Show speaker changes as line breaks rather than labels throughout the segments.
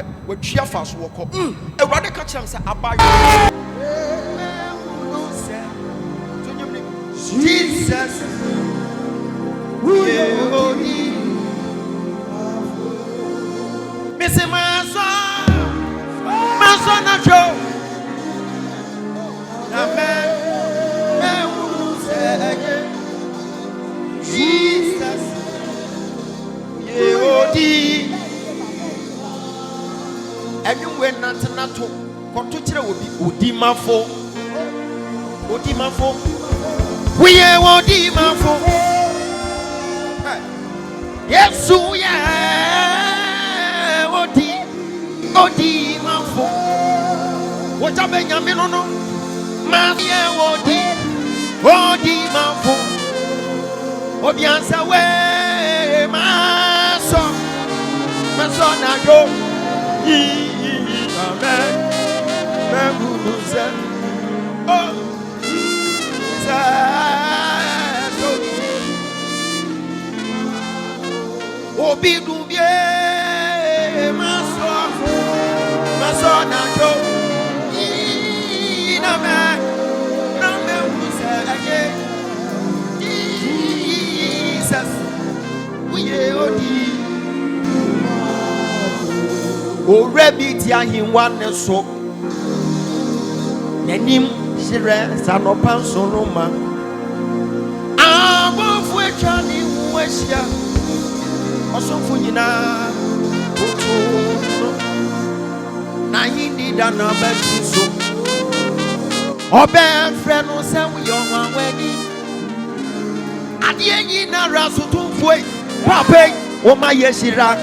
de what chia fast walk up. A radical chance about Jesus. Missy my son, not Joe. Jesus, and you went not to Contutra will be Udimafo. We are Udimafo. Yes, so yeah, Udimafo. What a Benjamino, Maria Udimafo. Obiansa we my son I go amen oh obi du bien my son I go amen O rabbit yahin one so Nanim Sire Sanopan Sonoma above which I knew Westia also Funina Nahindi Dana Besso Oben friend on some young wedding at the end na Rasutum Fue Pape O my Yeshira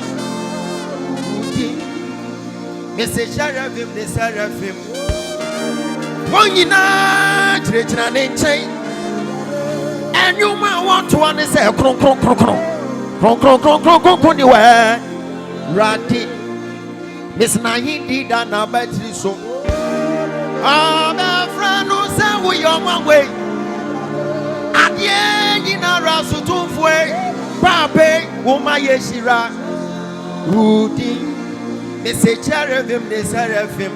Mr. Seraphim, the Seraphim. One you know, Trichan and chain. And you might want to understand, cronk, anywhere. Ratty. Miss Nahindi done a battery so. Ah, my friend, who said we are one way. At the end, in a rasu to way. Pape, oh my Yeshira. Rudy. They say cherubim, they seraphim.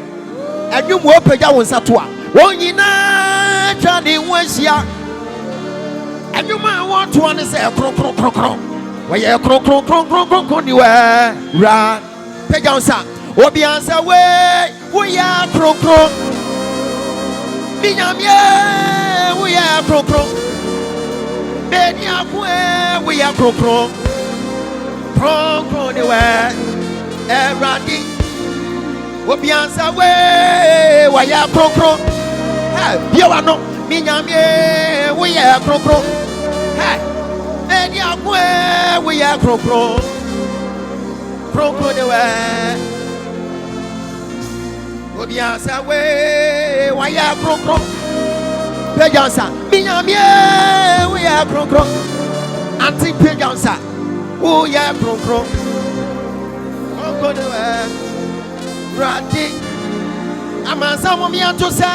And you will pay down Satua. One in a Johnny was here. And you might want to understand, cronk. Why you cronk, you are right. Pay down, sir. Obiansa way, we are cronk. Binyam, we are cronk. Benya, we are cronk. Cronk, anywhere. Eradi Obiansa we ya krokro ha bia no minyame we ya krokro ha eni agwe we ya krokro de we Obiansa we ya krokro pejansa minyame we ya krokro anti pejansa we ya krokro Rati Amasa Momia to say,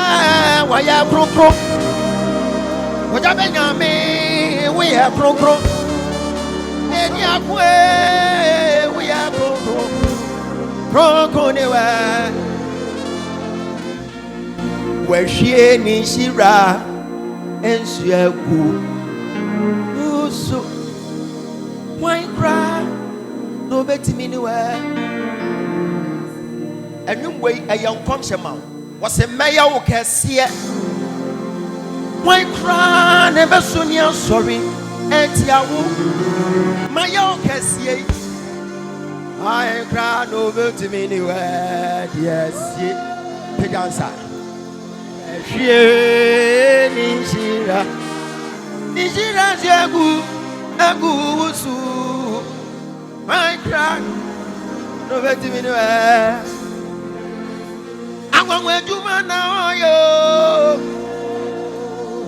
why are Procro? What I mean, we are Procro. Any way, we are Procro anywhere. Where she any Shira and she a good. So why cry? No better me anywhere. And you wait a young consumer was a mayor who can see it. Why cry never soon you're sorry, and Tiawu, my young can see it. I cry over to me anywhere, yes, Pegansa. Nishira, Agu, my cry over to me anywhere. I'm going to now, yo.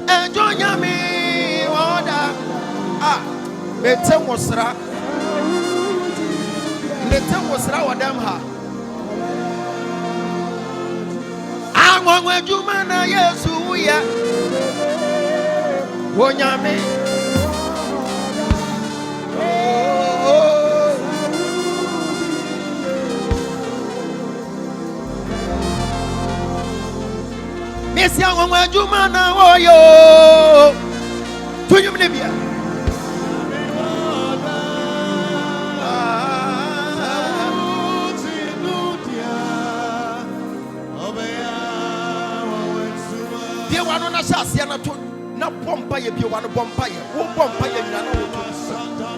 And join me, order. Ah, better was ra. Better was ra, what them ha. I'm going to mana, yes, we are. Wonyame. Mama Jumana Woyo. To you, Libya. Dear one on a Sasiana to not Pompa, if you want to Pompa, who Pompa,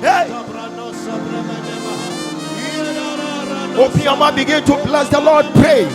hey. Open your mouth, begin to bless the Lord, pray.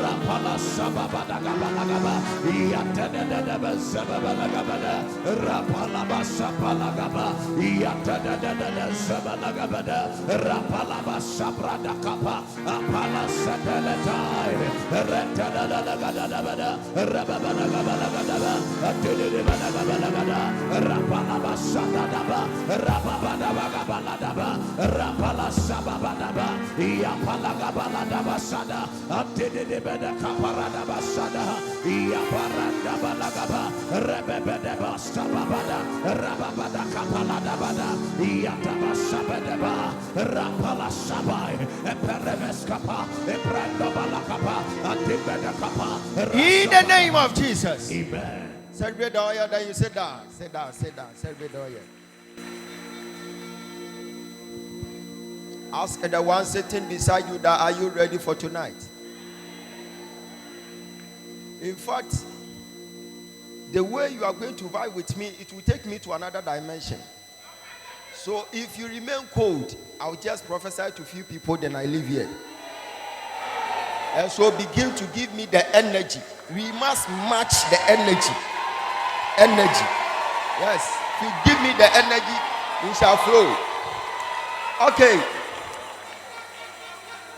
Rapala sababada gabalagaba, yatadadadaba zababalagabada, rapala basapalagaba, yatadadadada zabalagabada, rapala basabrada kapa, apala satelatai, retadadadagadabada, rababalagabalagada, atededebadagalagada, rapala basadadaba, rababadabagabaladaba, rapala sababadaba, yapalagabaladaba sada, atedede beda kaparada basada iya parada balagaba rebebede basta babada rababada kapalada bada iya tabasabede ba rapala sabai eperemes kapa eprando balakapa atibede kapa.
In the name of Jesus.
Amen.
Celebrate the oil that you sit down. Sit down, sit down. Celebrate the oil. Ask the one sitting beside you that, are you ready for tonight? In fact, the way you are going to vibe with me, it will take me to another dimension. So if you remain cold, I'll just prophesy to a few people, then I leave here. And so begin to give me the energy. We must match the energy. Energy. Yes. If you give me the energy, it shall flow. Okay.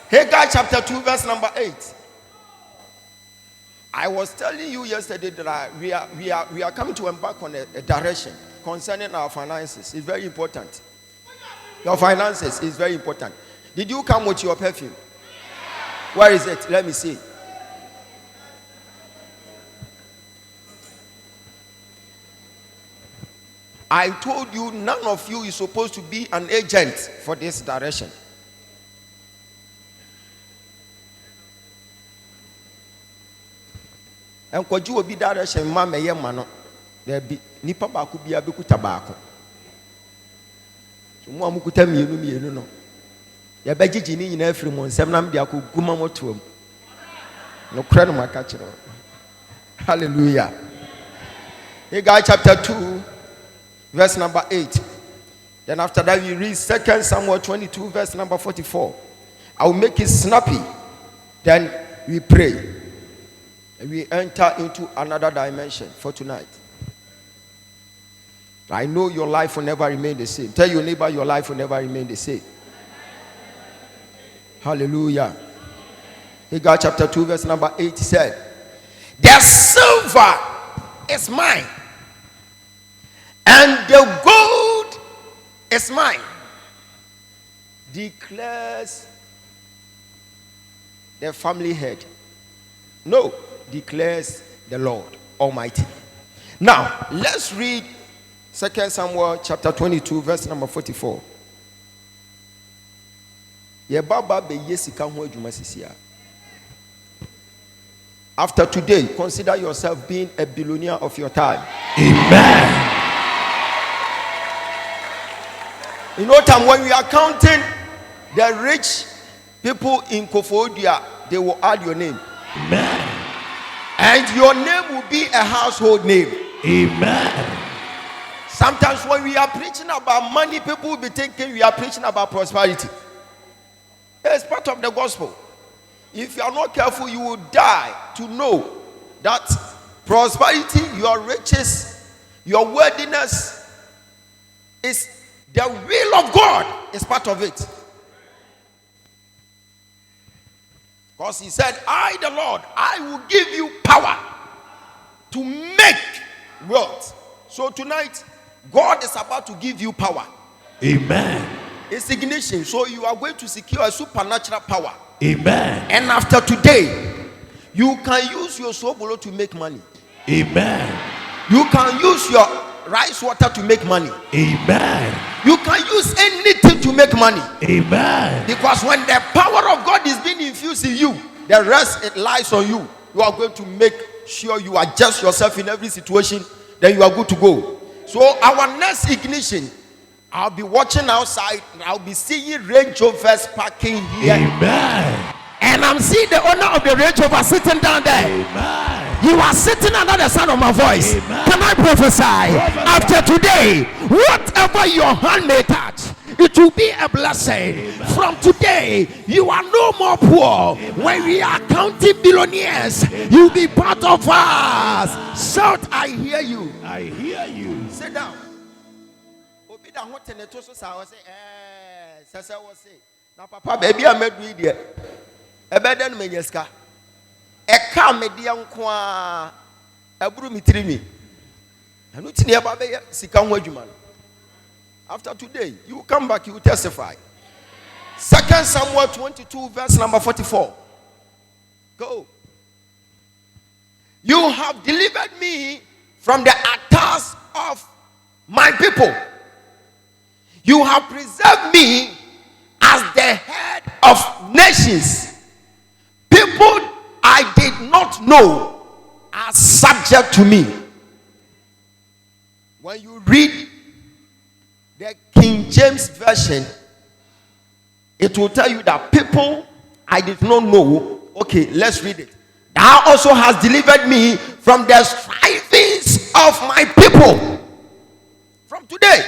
Haggai chapter 2, verse number 8. I was telling you yesterday that we are coming to embark on a direction concerning our finances. It's very important. Your finances is very important. Did you come with your perfume? Where is it? Let me see. I told you none of you is supposed to be an agent for this direction. And kwaju obi direction ma meye ma no there be nipa ba ku bia be kuta ba ko so mo amukuta mienu no ya ba gigi ni nyina afiri mo nsem na me dia ko guma moto am no kra no maka kire. Hallelujah. Haggai chapter 2 verse number 8. Then after that we read 2 Samuel 22 verse number 44. I will make it snappy. Then we pray. We enter into another dimension for tonight. I know your life will never remain the same. Tell your neighbor your life will never remain the same. Hallelujah. Haggai chapter 2 verse number 8 said, the silver is mine and the gold is mine, declares the family head. No, declares the Lord Almighty. Now, let's read 2 Samuel chapter 22, verse number 44. After today, consider yourself being a billionaire of your time.
Amen.
You know, time when we are counting the rich people in Kofodia, they will add your name.
Amen.
And your name will be a household name.
Amen.
Sometimes when we are preaching about money, people will be thinking we are preaching about prosperity. It's part of the gospel. If you are not careful, you will die to know that prosperity, your riches, your worthiness is the will of God. Is part of it. Because he said, I, the Lord, I will give you power to make wealth. So tonight, God is about to give you power.
Amen.
It's ignition. So you are going to secure a supernatural power.
Amen.
And after today, you can use your sobolo to make money.
Amen.
You can use your rice water to make money.
Amen.
You can use anything to make money.
Amen.
Because when the power of God is being infused in you, the rest it lies on you. You are going to make sure you adjust yourself in every situation, then you are good to go. So our next ignition, I'll be watching outside and I'll be seeing Range Rovers parking here.
Amen.
And I'm seeing the owner of the Range Rover sitting down there.
Amen.
You are sitting under the sound of my voice.
Amen.
Can I prophesy? After today, whatever your hand may touch, it will be a blessing.
Amen.
From today, you are no more poor.
Amen.
When we are counting billionaires, you'll be part of us. Shout, I hear you.
I hear you.
Sit down. Now, Papa, baby, I made video. A better than Menyeska. A car medium qua a broomy trimi. And it's near Babaya, Sikam Wajuman. After today, you will come back, you will testify. 2 Samuel 22, verse number 44. Go. You have delivered me from the attacks of my people. You have preserved me as the head of nations. People I did not know are subject to me. When you read the King James Version, it will tell you that people I did not know. Okay, let's read it. Thou also hast delivered me from the strivings of my people. From today,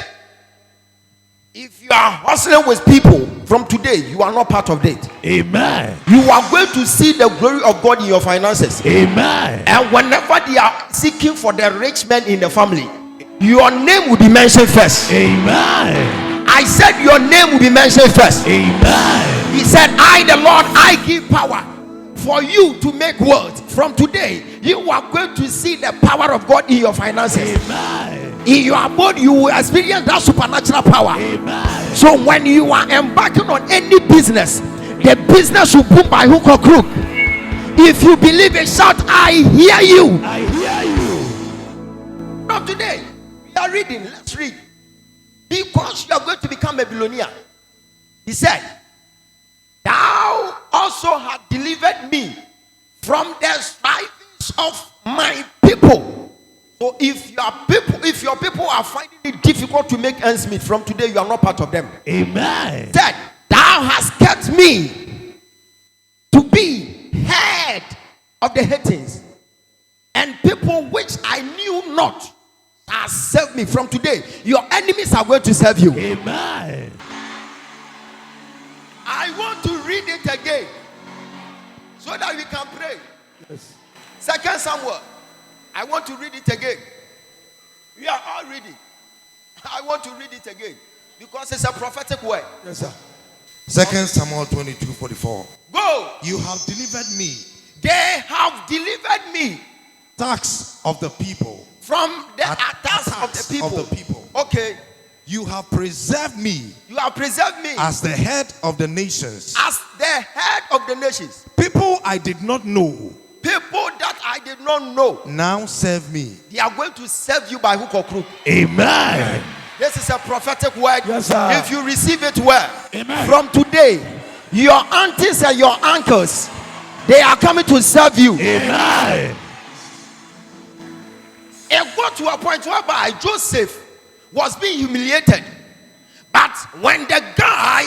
if you are hustling with people, from today, you are not part of it.
Amen.
You are going to see the glory of God in your finances.
Amen.
And whenever they are seeking for the rich men in the family, your name will be mentioned first.
Amen.
I said your name will be mentioned first.
Amen.
He said, I, the Lord, I give power for you to make wealth. From today, you are going to see the power of God in your finances.
Amen.
In your body, you will experience that supernatural power.
Amen.
So when you are embarking on any business, the business will boom by hook or crook. If you believe it, shout, I hear you.
I hear you.
Not today. We are reading. Let's read. Because you are going to become a billionaire. He said, thou also hast delivered me from the strivings of my people. So if your people are finding it difficult to make ends meet, from today you are not part of them.
Amen.
He said, thou hast kept me to be head of the Hittites, and people which I knew not shall serve me. From today, your enemies are going to serve you.
Amen.
I want to read it again so that we can pray.
Yes.
2 Samuel. I want to read it again. We are all reading. I want to read it again because it's a prophetic word.
Yes, sir. 2 Samuel 22:44.
Go.
You have delivered me.
They have delivered me
Tax of the people.
from the attacks of the people. Okay.
You have preserved me
You have preserved me
as the head of the nations.
as the head of the nations.
People I did not know
People that I did not know,
now serve me.
they are going to serve you by hook or crook.
Amen.
This is a prophetic word.
Yes, sir.
If you receive it well,
Amen.
from today, your aunties and your uncles, they are coming to serve you.
Amen.
It got to a point whereby Joseph was being humiliated. But when the guy,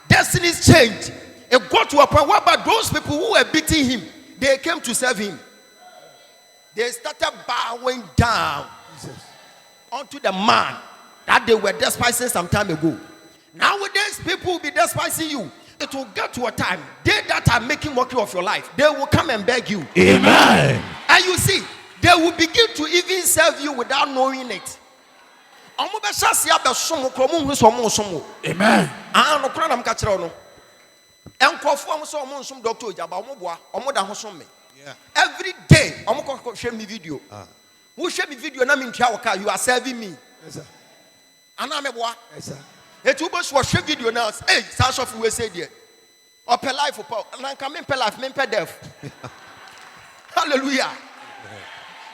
destinies changed, it got to a point whereby those people who were beating him, they came to serve him. They started bowing down unto the man that they were despising some time ago. Nowadays, people will be despising you. It will get to a time, they that are making mockery of your life, they will come and beg you.
Amen.
And you see, they will begin to even serve you without knowing it.
Amen.
Enkofo am so omo nsum doctor Ojaba omo boa omo da ho som me. Every day omo ko share me video. Who share me video na me ntwa wo car you are serving me.
Yes sir.
Ana me boa.
Yes sir.
Etu bo so share video now. Hey, sound of we say there. Open life for na kan me pe life me pe death. Hallelujah.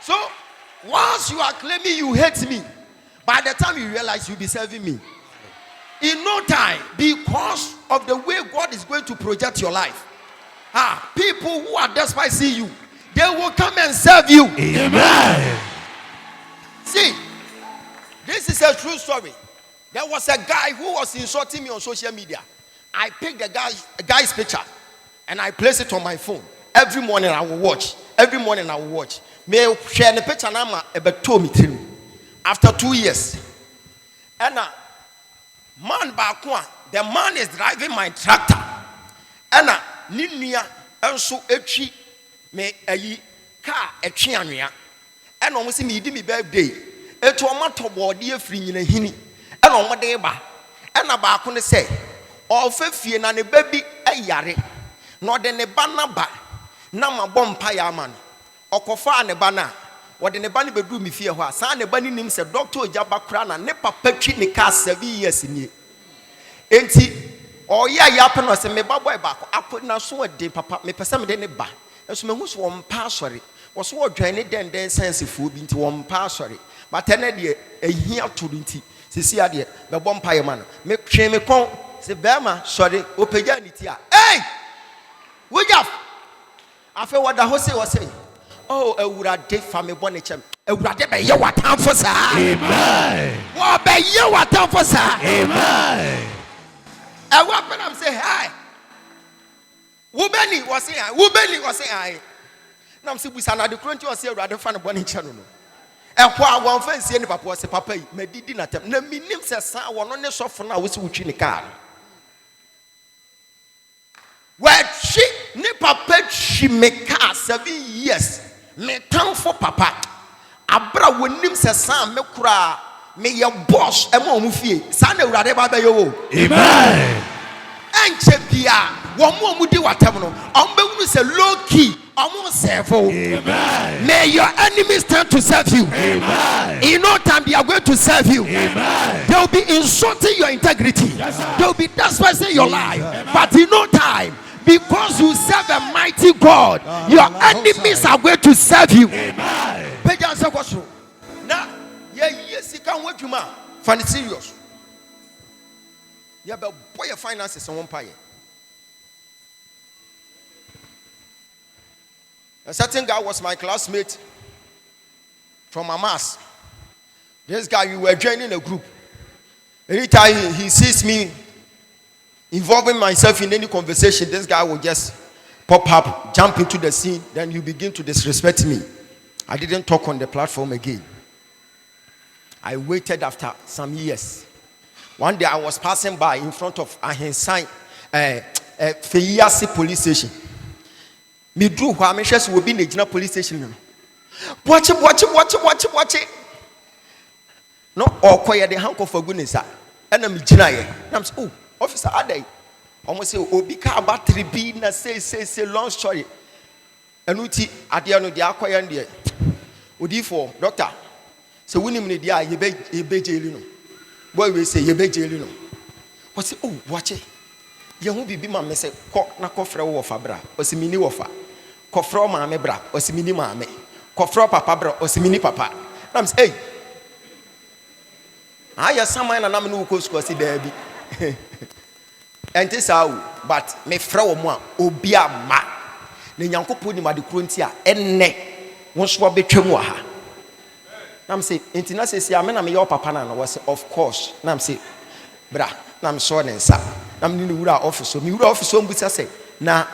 So once you are claiming you hate me, by the time you realize you'll be serving me. In no time, because of the way God is going to project your life, people who are despising you, they will come and serve you.
Amen.
See, this is a true story. There was a guy who was insulting me on social media. I picked the guy's picture and I placed it on my phone. Every morning I will watch. Me share the picture now about 2 meetings. After 2 years, and man back one, the man is driving my tractor. And Ninia also echi me a car a chiania. And almost me did me birthday. A tomato body free in a hini. And on what day ba. And a back on the say, all 50 and a baby a yare. Not then a banner ba. Nama bomb man. Okofa and a banner. What in the bunny bedroom if you are, son, a bunny name said Doctor Ojaba Krana, nepa petri ni cast 7 years in ye. Enti, or ya yapen was a me baboy back, I put now so a day, papa, me person de ba. As me who's one password was what drained then sense food into one password. But ten a year to the see idea, the bompire man. Make shame a con, say Bama, sorry, Opejanitia. Hey! We have. I feel what the host was saying. Oh, a urade family bonnet. A urade by your time for sir.
Amen.
What by your time for sir?
Amen.
A weapon, I'm saying, hi. Wubeni was saying, I. Now, see, we saw the country was here rather fun bonnet channel. And while one fancy any papa was a papa, may did not have no meaning, says, sir, one on the sofa now was which in the car. Well, she, papa, she make car 7 years. Me town for papa. Abra winim se san me kura me ye boss e mo fie. San na urade ba yo.
Amen.
Enche bia wo mo di watam no. On be wunu se low key. On serve.
Amen.
May your enemies turn to serve you.
Amen.
In no time they are going to serve you.
Amen.
They will be insulting your integrity.
Yes,
they will be despising your life. But in no time, because you serve a mighty God, your enemies are going to serve you.
Amen.
Now, yes, you can't wait to man. Find it serious. You have a boy of finances on one pie. A certain guy was my classmate from a mass. This guy, we were joining a group. Anytime he sees me involving myself in any conversation, this guy will just pop up, jump into the scene, then you begin to disrespect me. I didn't talk on the platform again. I waited after some years. One day I was passing by in front of Ahensan Feyasi police station. Me drew who I'm sure will be in the police station. Watch it. No, or quiet the hanko for goodness. And I'm oh. Officer Ade, almost say Obika battery be na say long story. Enuti adia no dia akoya ndie. Odi for doctor. So we nim ne dia ye be jail no. Boy we say ye be jail no. What say oh watch it. Ye hu bibi ma me say ko na kofre wo fa bra. Osimini wo fa. Kofre ma me bra. Osimini ma me. Kofre papa bra. Osimini papa. Nam say hey. Aya saman na nam no ko school si there bi. And this how, but me fraw mo obia ma. Ne nyankopon ni ma de kronti a enne wonso betwam wa ha. Nam say entina say amena me your papa na was of course. Nam say bra, nam so ne nsa. Nam ni wura office so me wura office so mbusa say na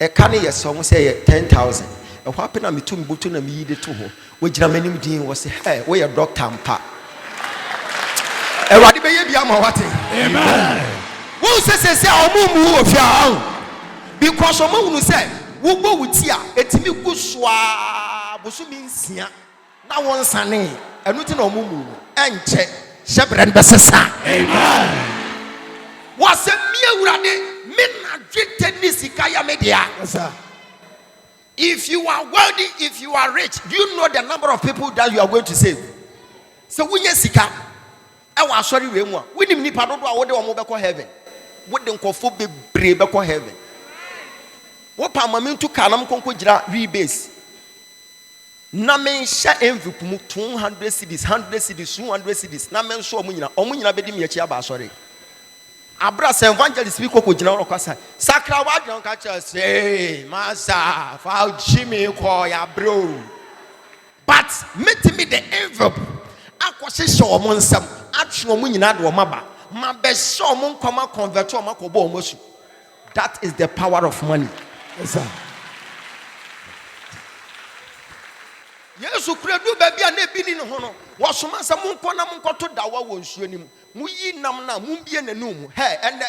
e ka ne yes so say 10,000. E ho apena me tum butu na me yide to ho. We gina manim din was say hey, we your doctor mpa. E wadi be ye bia ma wate.
Amen.
Who says omumu ofia because omumu say wo go wuti a etimi guswa bosumi nsia na won sane enu ti na omumu enche shebrem besesa.
Amen.
Was a me urade me na this sikaya media.
Yes, sir.
If you are wealthy, if you are rich, do you know the number of people that you are going to save? So when you sika, I was sorry we mo. We nim nipa do do a wo de omo be ko heaven. Wo de nkofo be bre be ko heaven. Wo pa mama ntu kanam konko gira rebase. Na men sha envelope mu 200 cedis, 100 cedis, 200 cedis. Na men so omo nyina be di me achi aba sorry. Abra se evangelist bi koko gina orokasa. Sakra wa don ka che say, "Master, fa Jimmy ko ya bro." But meet me the envelope. Akwose hye omo nsam, atwe omo nyina de omo ba. Ma be hye omo nkoma convert omo akobo omo su. That is the power of money.
Yes, sir.
Yesu kredu baby a na bi ni ho no. Wo soma sa mo nkɔ na mo nkɔto dawa wɔ nsuo ni mu. Muyi nam na mumbie nanum. Hey, and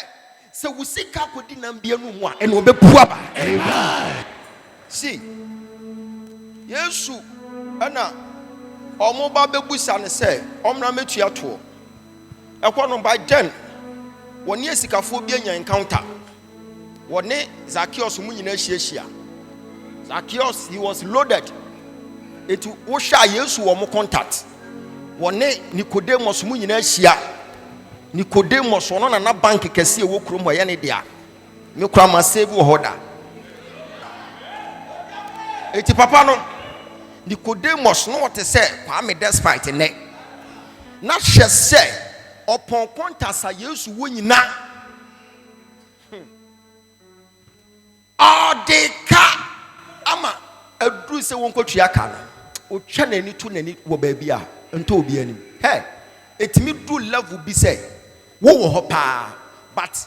so we see kakodi nambie no mu a ene obepu aba.
Amen.
See. Yesu ana omo ba bebusa ne se omna metua to. Ekɔ no by then woni esikafo bi anya encounter. Woni Zacchaeus mu nyina hyiahia. Zacchaeus, he was loaded. It wo sha Yesu wo mo contact. Woni Nicodemus mu nyina hia. Nicodemus ono na bank kese wo krom ho ye ne dia me kura ma save wo hoda eti papa no Nicodemus no what say kwa me despite ne na hye say opon kontasa Yesu wo nyina odeka ama aduru se won kotua ka no o twa nani to nani wo ba bia nto obi anim hey etimi du level bi say wo ho pa but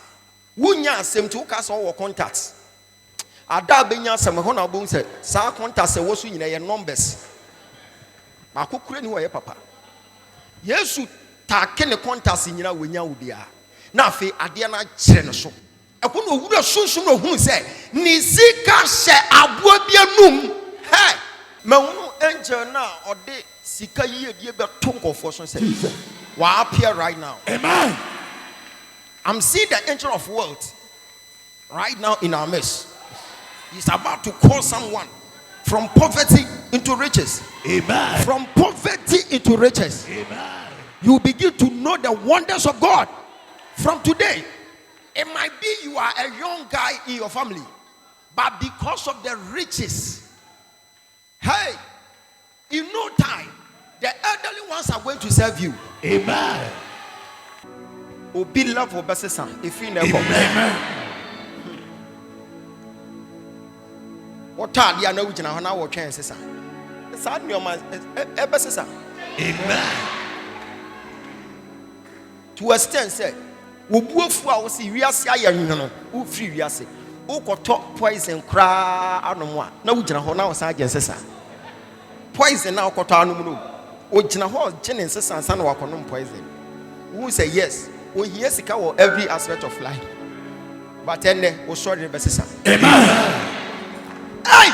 wunya asem to ka so wo contact ada benya asem ho na bo say sa contact say wo so nyina ye numbers ba kokure ni wo ye papa Yesu ta ke ne contacts nyina wonya wo bia na afi ade na kire ne so eko no owura sunsun no hu say ni sika hye aboa bia num hey mahunu angel na ode sika yie die be tonkofo so say wa appear right now.
Amen.
I'm seeing the angel of wealth right now in our midst. He's about to call someone from poverty into riches.
Amen.
From poverty into riches.
Amen.
You begin to know the wonders of God from today. It might be you are a young guy in your family, but because of the riches, hey, in no time, the elderly ones are going to serve you.
Amen.
Obi love obesesa if you never.
Amen.
What are you now? We na na what chance sesa. Sad new man ebesesa.
Amen.
To extend say, obuofu a wo si wiase aye nwono, wo free wiase. Wo koto poison kra anomo a na wo gina ho na wo sa agye sesa. Poison na wo koto anomo no. O gina ho gene sesa ansa na wakonom poison. Who say yes? We hear sika for every aspect of life. But then we sorry the best.
Amen.
Hey!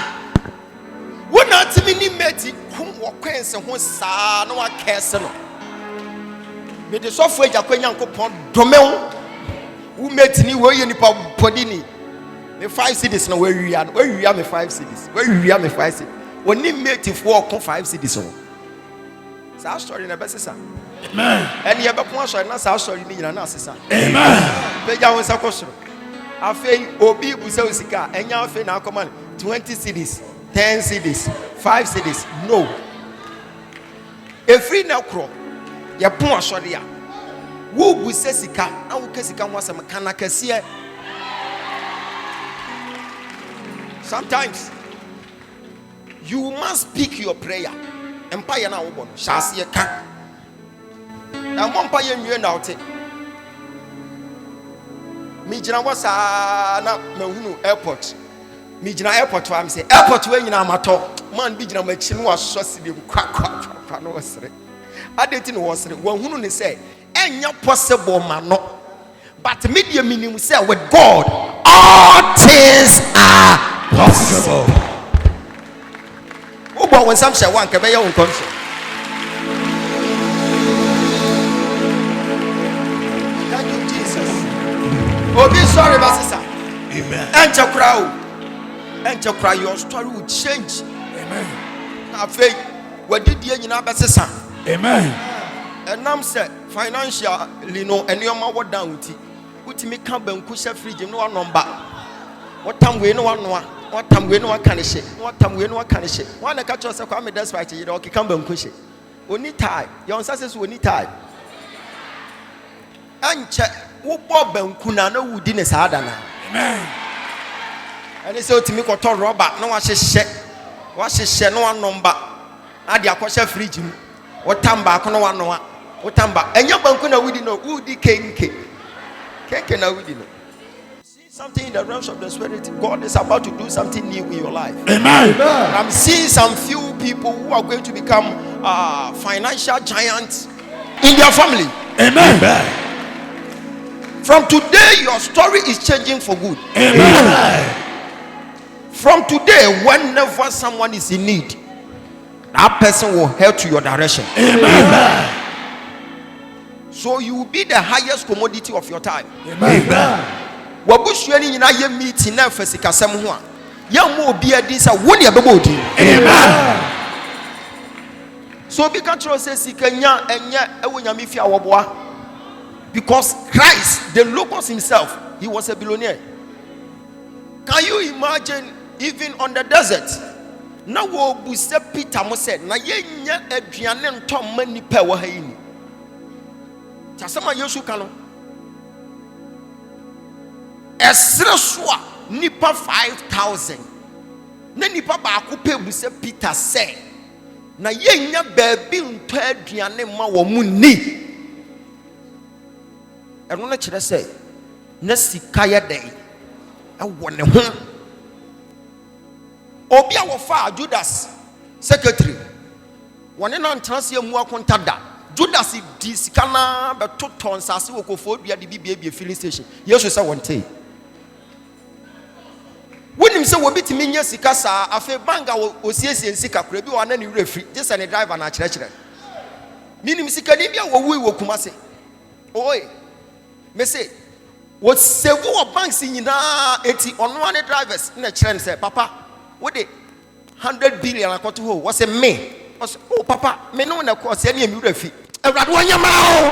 We not mini meti kum wo kwense ho saa na wa kese no. Me de software jakwanya nkopon domew. Wo meti ni wo ye nipa podini. Me 5 cedis na we wia me 5 cedis. We wia me 5 cedis. Woni meti fo ko 5 cedis so. Sa story na best.
Amen.
And you have a point na sa story ni nyina na asesa.
Amen.
Peja won sa kosoro. Afei obi busa osika enya afei na command 20 cedis, 10 cedis, 5 cedis. No. Every na kro ye pon asori a. Wo busa sika na wo kasika ho asem kana kase. Sometimes you must speak your prayer. Empire na wo bon. Shase ka. And one pay you now take me jina was na mahunu airport. Me jina airport wa me say airport we nyina mato man bi jina machi no waso sidi kwa no wasre adeti no wasre wan hunu ne say enya possible ma no but media minim say with God all things are possible. Obo won sam she wan ka be ye won konso. Thank you Jesus. Obi sorry ba sister.
Amen.
And your story will change.
Amen.
Faith, what did you know about this?
Amen.
And I'm said financially, no, and your mother down with it. Put me come and push a fridge, no one number. What time we know one, what time we know what kind of shit, what time we know what kind of shit. One catch us a comment that's right, you know, come and push it. We need time, your ancestors will need time. And check who Bob and Kunano who didn't say Adana.
Amen.
And they say to me, Cotton Robert, no one says shit. What she said, no one number. Adia Quasha fridge. What time back no one know what time back. And your bankuna we didn't know who the king cake. Cake and we didn't know. See something in the realms of the spirit. God is about to do something new in your life.
Amen.
I'm seeing some few people who are going to become financial giants in their family.
Amen.
From today, your story is changing for good.
Amen.
From today, whenever someone is in need, that person will help to your direction.
Amen.
So you will be the highest commodity of your time.
Amen.
Wabushweni ina ye meeting na fasika sem ho a. Ya mo obi adi sa woni abebodi.
Amen.
So be control say sikanya enya ewo nyame fi awoboa. Because Christ, the logos himself, he was a billionaire. Can you imagine even on the desert? Na wo buse Peter mo said na yenya aduane ntom mani pa wo ha yini. Tasama Yesu kanu. Esre so a nipa 5,000. Na nipa ba akupe buse Peter say na yenya baabi nto aduane ma wo mu ni. Eno na kire say na sika ye den. Ewo ne ho. Obi a wofa Judas secretary. Wone na ntrase mu akontada. Judas di sika na beto ton sase wokofo dua de bibia filling station. Yesu say wonte. Wonim say wo bitimi nya sika sa afa banga osiesie sika kura bi wana ne refri. This and the driver na kire. Minim sika ni bia wo wi wokumase. Oi. Me say what several banks nyina eti ono ane drivers na kire say papa what the 100 billion akoto ho was a me was oh papa me no na ko se na mi refi Ewrade wanyama o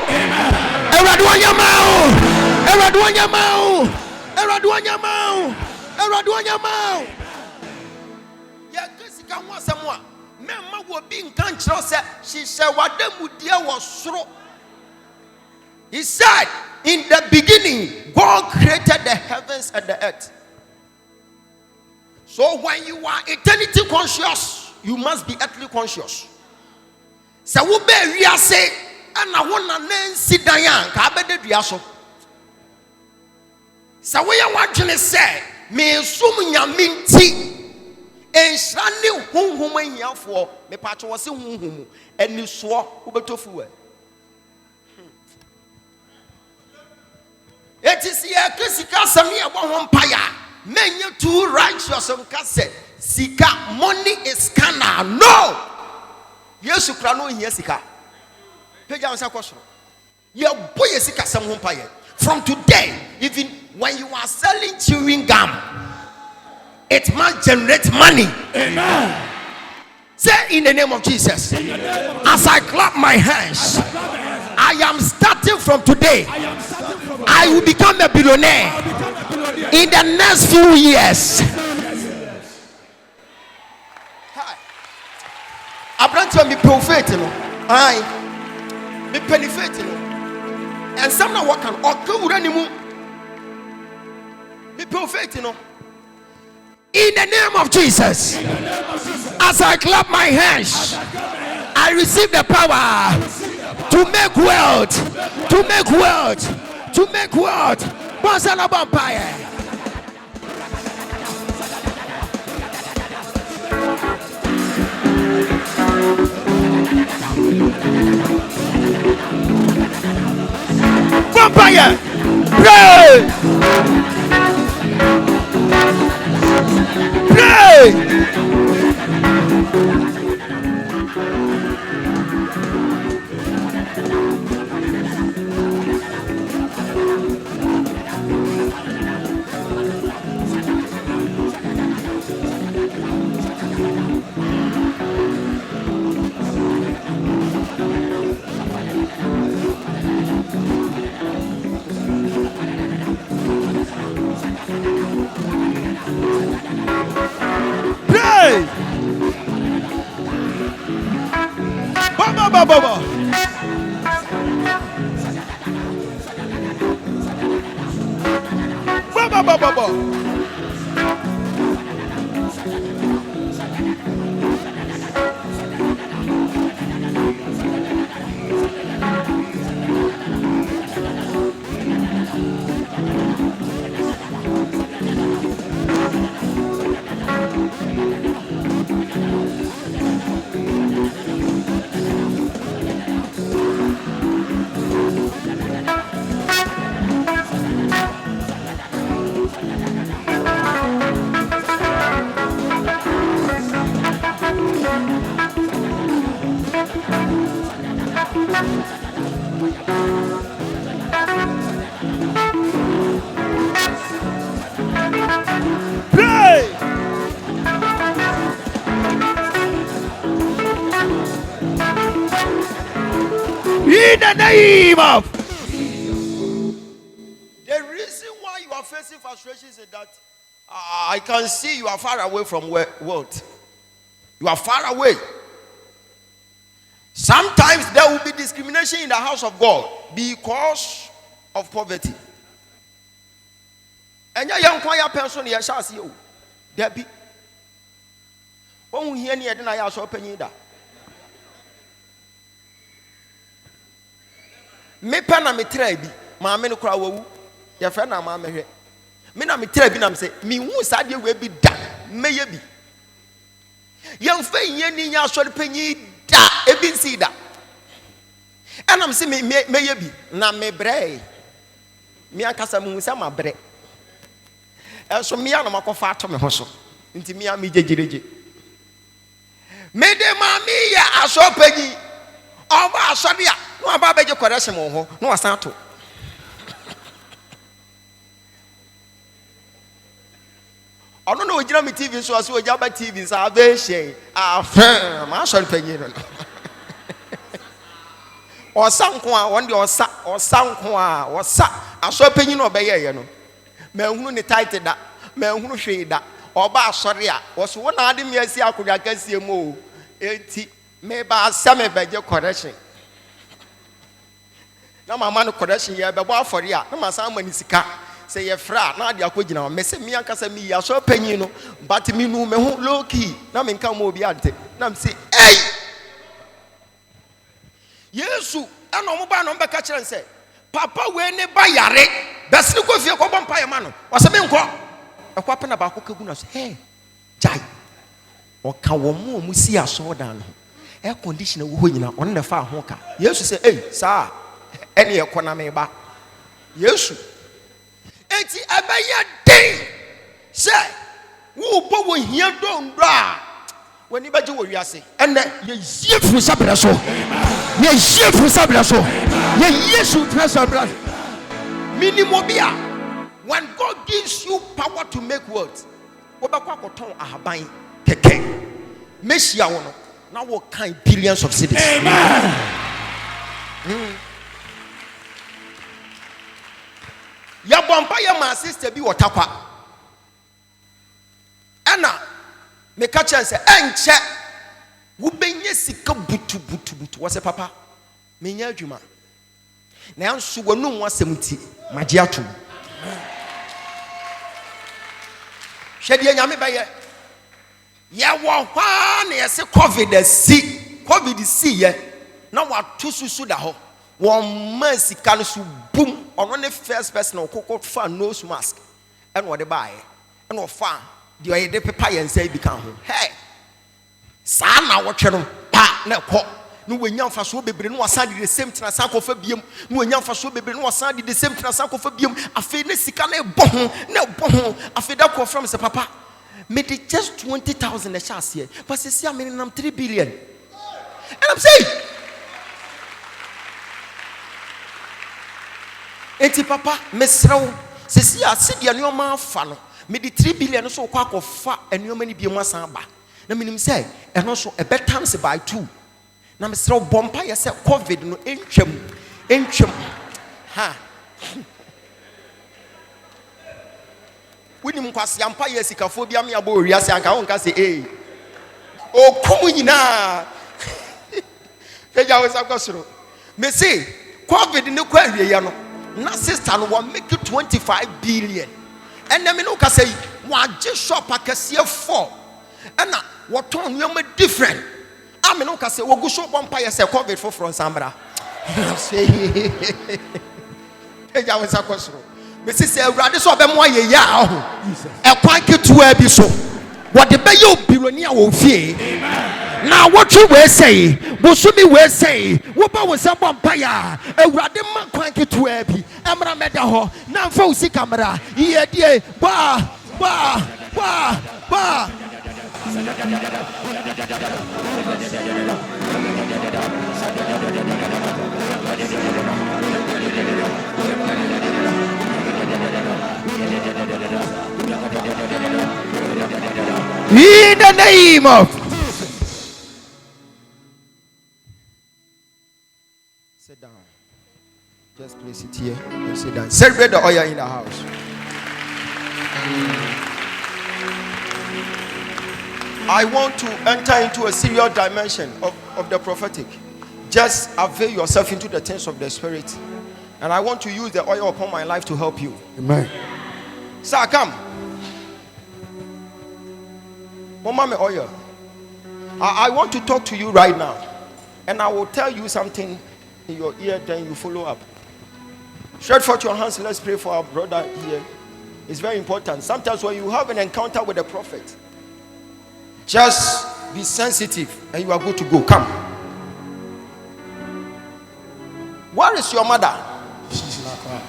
Ewrade wanyama o Ewrade wanyama o Ewrade wanyama o Ewrade wanyama o ya kesika ho asem a me ma wo bi nkan kire se hihye wadamu die wo soro. He said in the beginning God created the heavens and the earth. So when you are eternity conscious, you must be earthly conscious. So we be wiase ana wona nansi dan ka abede dua so. So we ya wadwene say me sum nyame nti enhra ne honhom ahiafo me pa che wo se honhom ani so ubetofu we. It is here kesika sami abo ho mpaya. Many too righteous and say sika money is canal. No. Yesu kra no here sika. Peja unsa kwosoro. Ye boy sika sam ho mpaye. From today, even when you are selling chewing gum, it must generate money.
Amen.
Say in the name of Jesus. As I clap my hands, I am starting from today. I will become a billionaire in the next few years. Abranto me prophet no. Ai. Me penifet no. And some na work can okawura ni mu. Me prophet no. In the name of Jesus. As I clap my hands, I receive the power to make wealth, to make wealth, to make wealth. Once and a vampire. Vampire, pray, pray. Pray. In the name of. The reason why you are facing frustrations is that I can see you are far away from world. You are far away. Sometimes there will be discrimination in the house of God because of poverty. And your young choir person here shall see you. There be. Won't hear any other I also open you that. Me pen and me trebi, my men cry woo. Your friend and mamma here. Me na me trebi nam say, me who sad you will be done. May you be. Young fay yen ya short penny da, ebin see that. And I'm saying, may you be. Na me bray. Me and Casamu sama bre. And so me and my fat to me hustle. Into me and me jeji. Me de mammy ya a short penny. Oh, Sabia. No, I beg your correction. No, I start to. I don't know what you TV, so I saw Jabba TV. Salvation. I shall pay you. Or some one day or some or sa. I shall pay you no bay, you know. Men who tighted that, men who shade that, or bar sorry, was one item you see. I could get see more. 80 maybe some beg your correction. Na my man correction here, but what for ya? No, my son when is say a fra, not the aquagina, messing me and Casami, I saw penino, but me no me low key. Now, me come over the Now, say, hey, yes, and no mobile number catcher and say, Papa, when they buy yare, that's no good for your vampire man. Was a man call a weapon about Cocagunas. Hey, Jai, or Kawamu, Musia saw down. Air conditioner winning on the far honker. Yes, you say, hey, sir. Any economy ba Yesu enti abaya den say wo bo wo hia don bra wani baje wo wiase ene ye yefu sabra so ye yefu sabra so ye Yesu sabra minimum bia when God gives you power to make words wo ba kwa koton ahaban keke meshia wo no na wo kan billions of cedis. Amen. Ya bomba ya my sister bi watakwa ana me ka chance enche wo benye sika butu wose papa me nya adwuma na anso wonu wasemti magye atom hwede nyame baye ya wo hwa na yese covid si ye na watu susu da ho one man sika no so boom on the first person or cocoa fan nose mask and what they buy and what fan the way they prepare and say become hey sana what you pa na ko no we nyam fa so bebre no wasan the same thing asan ko fa biem no we nyam fa so bebre no wasan the same thing asan ko fa biem afi ne sika na bo ho afi da ko from say papa made it just 20,000 a chance here but say am in 3 billion and I'm saying enti papa mesrew sesi asidi anuoma afa no me di 3 billion so kwa akofa anuoma ni biemu asan ba na minim say eno so e betams by 2 na mesrew bompa ye say covid no entwam ha winim kwase ampa ye sikafo bia me abo wiase anka won ka say o kumu nyina eja we sakosoro me say covid no kwa wiye no na sister no will make you 25 billion And then me no ka say one shop akese 4 and na what on you different. I me no ka say wo go shop empire say COVID for from Sambra. Say eja we sakosro. Me say awurade so be mo aye ya ho. E kwan ketua bi so. What the be you billionaire wo fie. Now what you will say, Busumi will say, Wuba was a vampire, a radima cranky to Abby, Amra Medaho, now for see camera, yeah, dear, ba. In the name of sit down. Just place it here and sit down. Celebrate the oil in the house. I want to enter into a serious dimension of the prophetic. Just avail yourself into the things of the spirit. And I want to use the oil upon my life to help you.
Amen.
Sir, come. Mama, me oil. I want to talk to you right now. And I will tell you something in your ear, then you follow up. Stretch forth your hands. Let's pray for our brother here. It's very important. Sometimes when you have an encounter with a prophet, just be sensitive and you are good to go. Come. Where is your mother?
She's in Accra.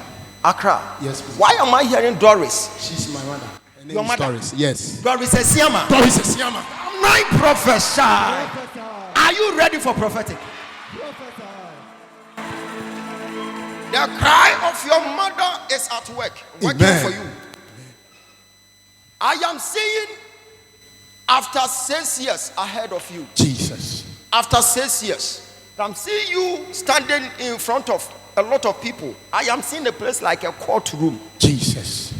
Accra.
Yes, please.
Why am I hearing Doris?
She's my mother. Her name
Your
is
mother?
Doris. Yes.
Doris Esiama.
Doris Esiama.
My prophesy. Are you ready for prophetic? The cry of your mother is at work, working
Amen.
for you. I am seeing after 6 years ahead of you.
Jesus.
After 6 years, I'm seeing you standing in front of a lot of people. I am seeing a place like a courtroom.
Jesus.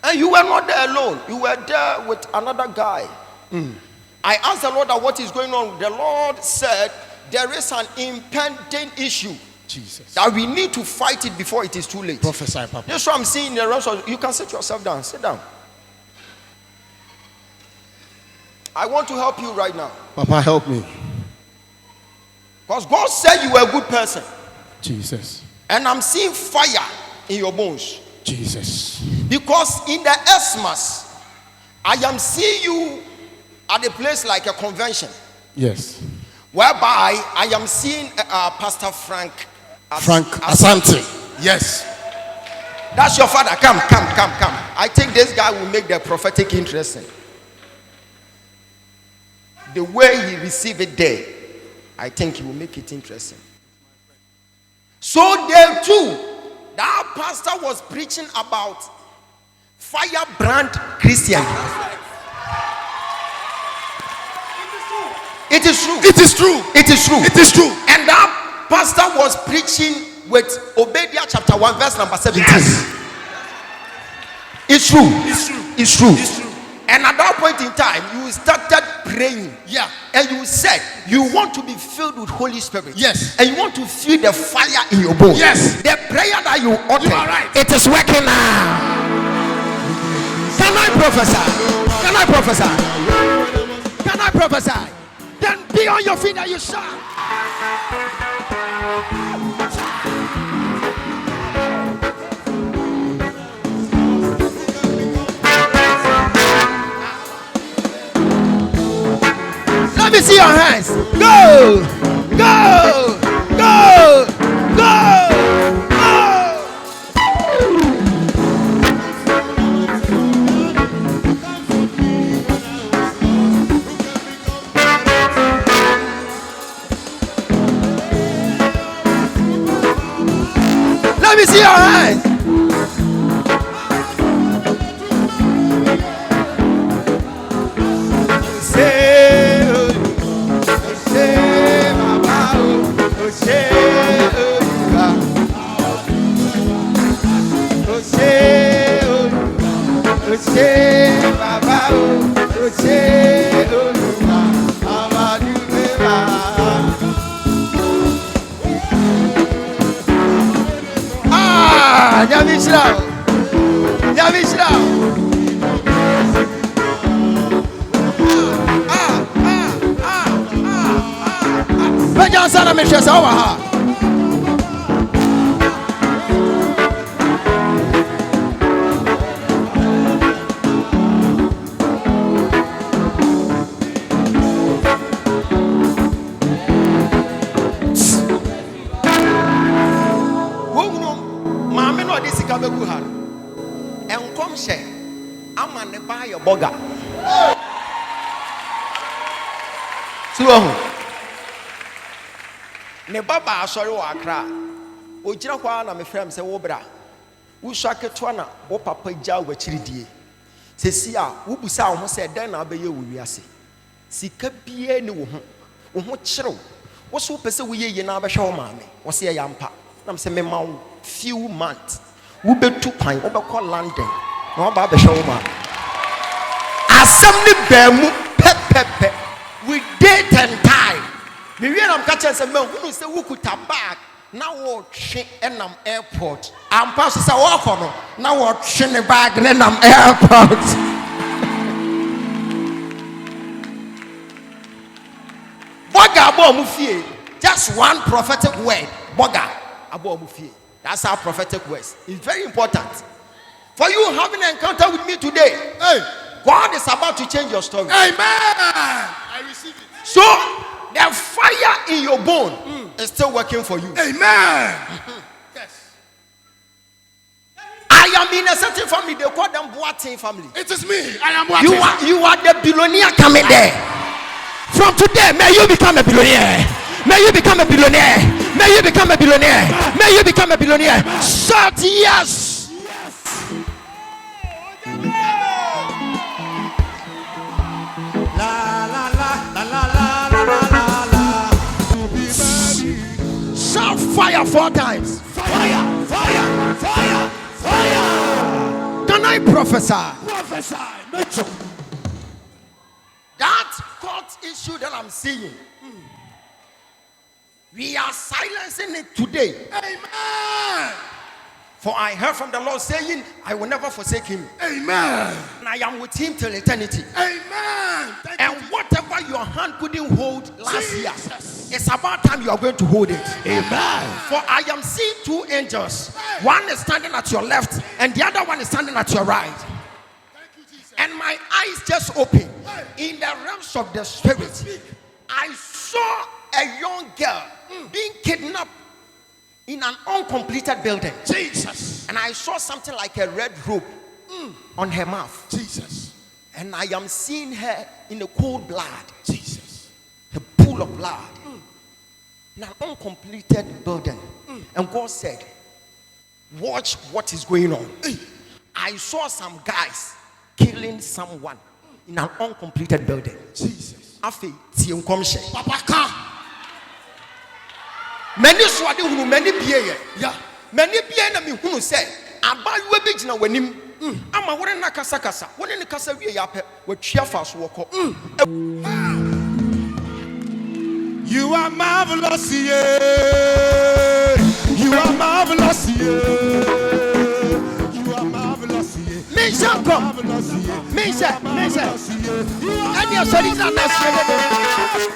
And you were not there alone. You were there with another guy. I asked the Lord that what is going on. The Lord said there is an impending issue.
Jesus.
That we need to fight it before it is too late.
Prophesy, Papa.
That's what I'm seeing in the rest of you. Can sit yourself down. Sit down. I want to help you right now.
Papa, help me.
Because God said you were a good person.
Jesus.
And I'm seeing fire in your bones.
Jesus.
Because in the Xmas, I am seeing you at a place like a convention.
Yes.
Whereby I am seeing Pastor Frank
Asante. Yes.
That's your father. Come. I think this guy will make the prophetic interesting. The way he received it there, I think he will make it interesting. So there too, that pastor was preaching about firebrand Christian. It is true.
It is true.
It is true.
It is true.
And that pastor was preaching with Obadiah chapter 1 verse number 17.
Yes.
It's true.
It's true.
It's true.
It's true.
And at that point in time, you started praying.
Yeah.
And you said you want to be filled with Holy Spirit.
Yes.
And you want to feel the fire in your bones.
Yes.
The prayer that you uttered,
You are right.
it is working now. Can I prophesy? Can I prophesy? Can I prophesy? Then be on your feet and you shout. Let me see your hands. Go, go, go, go, go. Let me see your hands. Nyamisra. Yamishra. Bejan sana Mistress Awaha. And come say, I'm on the buy a bugger. So, ne baba sorry wa kra. O jira kwa na me frem say wo bra. Wo swake to na wo papa gya wa chiridie. Sesi a wo busa wo say den na abeye wo wiase. Sika bie ne wo ho. Wo ho kyerɛw. Wo so pese wo ye na abɛhwɛ wo maame. Wo se ya mpa. Na me say me ma wo few months. Wo betu pan wo bɛkɔ London. Na wo ba abɛhwɛ wo maame. Asɛm ne baamu pepepe. We date and time. Me we am catch say man who say wo kuta bag na wo twe enam airport. Am pass say wo kɔ no na wo twe ne bag ne nam airport. Boga abo mu fie. Just one prophetic word. Boga abo mu fie. That's our prophetic words. It's very important. For you having an encounter with me today. Hey, God is about to change your story.
Amen. I receive it.
So the fire in your bone is still working for you.
Amen. Yes.
I am in a certain family. They call them Boating family.
It is me. I am Boating.
You are the billionaire coming there. From today, may you become a billionaire. May you become a billionaire. May you become a billionaire. May you become a billionaire. Shout yes. La la la la la la la la. Shout fire 4 times. Fire, fire, fire, fire. Can I prophesy? Prophesy. That court issue that I'm seeing. We are silencing it today. Amen. For I heard from the Lord saying, I will never forsake him. Amen. And I am with him till eternity. Amen. And whatever your hand couldn't hold last year, it's about time you are going to hold it. Amen. For I am seeing 2 angels. One is standing at your left, and the other one is standing at your right. And my eyes just opened. In the realms of the spirit, I saw a young girl being kidnapped in an uncompleted building. Jesus. And I saw something like a red rope on her mouth. Jesus. And I am seeing her in a cold blood. Jesus. A pool of blood. In an uncompleted building. And God said, watch what is going on. I saw some guys killing someone in an uncompleted building. Jesus. Afi tie nkomhye. Papa ka. Many swade hunu many bie ya. Many bie na me hunu say abayewa bi gina wanim. Ama wore na kasa kasa. Wone ne kasa wie ya pe watwia fa so woko. You are marvelous, yeah. You are marvelous, yeah. You are marvelous, yeah. Misha come. Misha. And your son is not marvelous,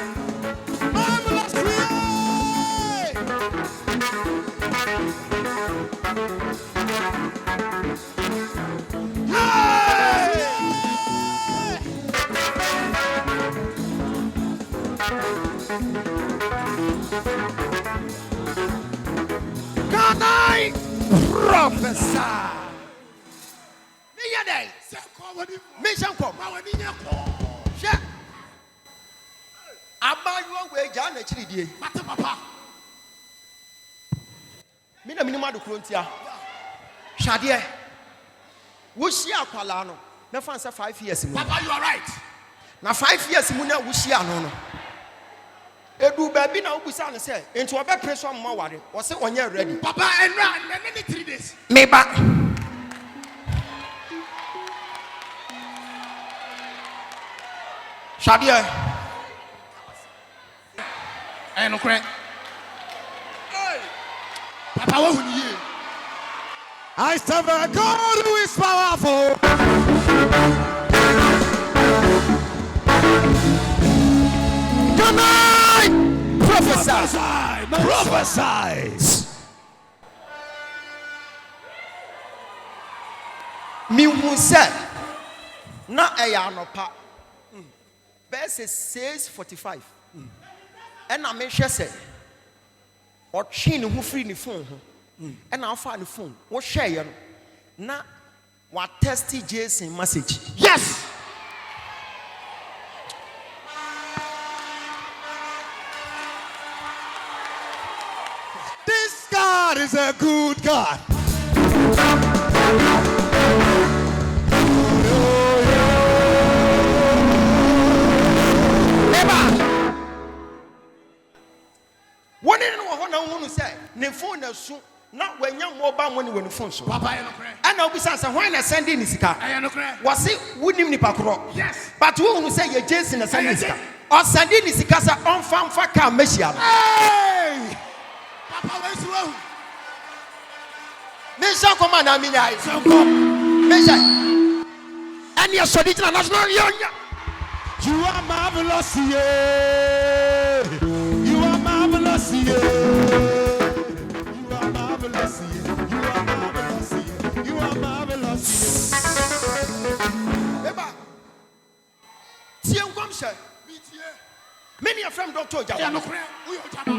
Can I prophesy? Mission come. Yeah. About your way, John, actually, Papa. Minimum to Crontia. Shadia. Wushia Palano. No fancy 5 years. Papa, you are right. Now 5 years, Muna Wushia no. Edu baby na ubusa ne say into obe pressure mo ware wo say onye ready papa enra na 3 days me ba Shadia no kre papa wo huni ye
I serve a God who is powerful.
Can I prophesy?
Prophesy.
Me who said, na eyanopa. Verse 6:45. And I mention say, or chin who free the phone. And I'll find the phone. What share you? Na what testy Jason message. Yes.
This God is a good God.
One in one want to say, ne phone is soon. Not when young mobile money when the phone so. Papa, and I'll be saying, when I send in Sika, was it wouldn't even Pacro? Yes, but who will say you're Jason and sending Sika? Or sending Sika on farm for car Messiah? Hey, Papa, where's wrong? Messiah, come on, I mean, I Messiah, and you're so little national young.
You are marvelous, yeah. You are marvelous, yeah. You are marvelous, yeah. You are marvelous, yeah. You are marvelous,
yeah. Many of them don't tell you.